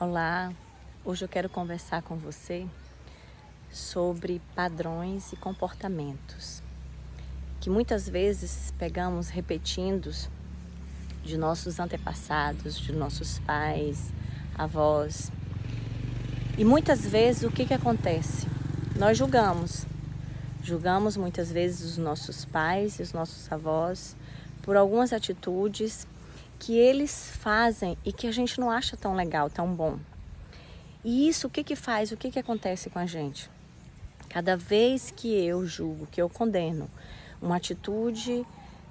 Olá, hoje eu quero conversar com você sobre padrões e comportamentos que muitas vezes pegamos repetindo de nossos antepassados, de nossos pais, avós. E muitas vezes o que acontece? Nós julgamos muitas vezes os nossos pais e os nossos avós por algumas atitudes que eles fazem e que a gente não acha tão legal, tão bom. E isso o que faz? O que acontece com a gente? Cada vez que eu julgo, que eu condeno uma atitude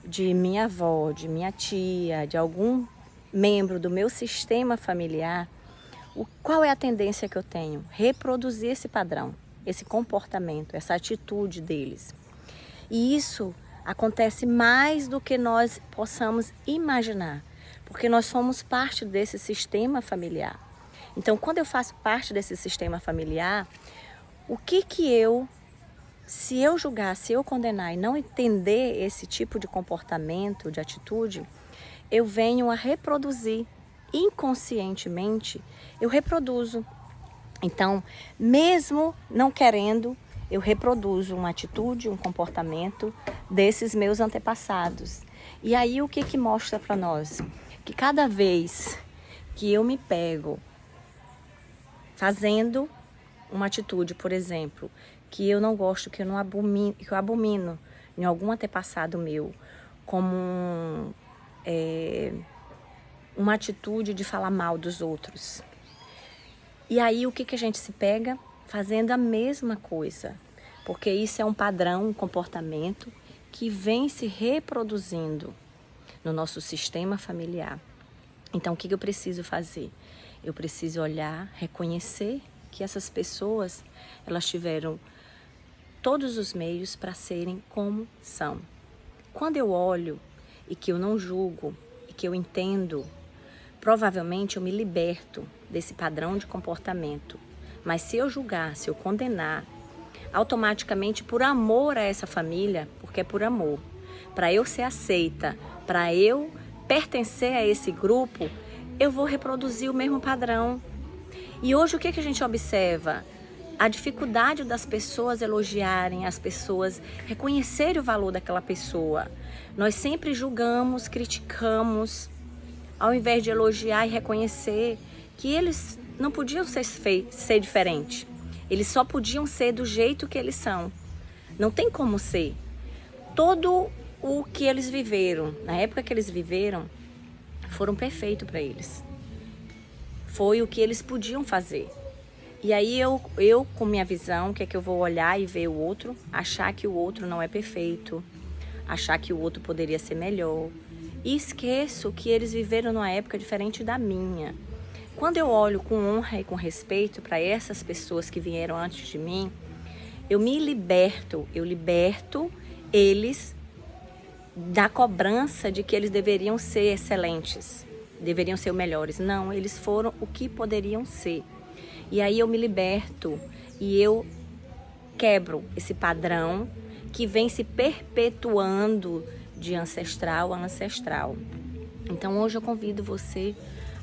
de minha avó, de minha tia, de algum membro do meu sistema familiar, qual é a tendência que eu tenho? Reproduzir esse padrão, esse comportamento, essa atitude deles. E isso acontece mais do que nós possamos imaginar, porque nós somos parte desse sistema familiar. Então, quando eu faço parte desse sistema familiar, se eu julgar, se eu condenar e não entender esse tipo de comportamento, de atitude, eu venho a reproduzir inconscientemente, eu reproduzo. Então, mesmo não querendo, eu reproduzo uma atitude, um comportamento desses meus antepassados. E aí o que mostra para nós? Que cada vez que eu me pego fazendo uma atitude, por exemplo, que eu não gosto, que eu abomino em algum antepassado meu, como uma atitude de falar mal dos outros. E aí o que a gente se pega? Fazendo a mesma coisa, porque isso é um padrão, um comportamento que vem se reproduzindo no nosso sistema familiar. Então, o que eu preciso fazer? Eu preciso olhar, reconhecer que essas pessoas, elas tiveram todos os meios para serem como são. Quando eu olho e que eu não julgo e que eu entendo, provavelmente eu me liberto desse padrão de comportamento. Mas se eu julgar, se eu condenar, automaticamente por amor a essa família, porque é por amor, para eu ser aceita, para eu pertencer a esse grupo, eu vou reproduzir o mesmo padrão. E hoje o que a gente observa? A dificuldade das pessoas elogiarem, as pessoas reconhecerem o valor daquela pessoa. Nós sempre julgamos, criticamos, ao invés de elogiar e reconhecer que eles não podiam ser diferentes. Eles só podiam ser do jeito que eles são. Não tem como ser. Todo o que eles viveram, na época que eles viveram, foram perfeitos para eles. Foi o que eles podiam fazer. E aí eu com minha visão, que é que eu vou olhar e ver o outro, achar que o outro não é perfeito, achar que o outro poderia ser melhor. E esqueço que eles viveram numa época diferente da minha. Quando eu olho com honra e com respeito para essas pessoas que vieram antes de mim, eu liberto eles da cobrança de que eles deveriam ser excelentes, deveriam ser os melhores. Não, eles foram o que poderiam ser. E aí eu me liberto e eu quebro esse padrão que vem se perpetuando de ancestral a ancestral. Então hoje eu convido você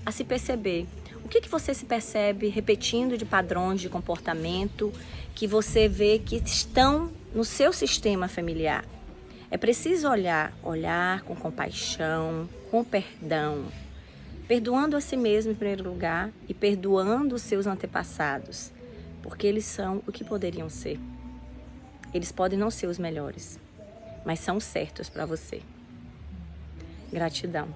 a se perceber. O que você se percebe repetindo de padrões de comportamento que você vê que estão no seu sistema familiar? É preciso olhar com compaixão, com perdão, perdoando a si mesmo em primeiro lugar e perdoando os seus antepassados, porque eles são o que poderiam ser. Eles podem não ser os melhores, mas são certos para você. Gratidão.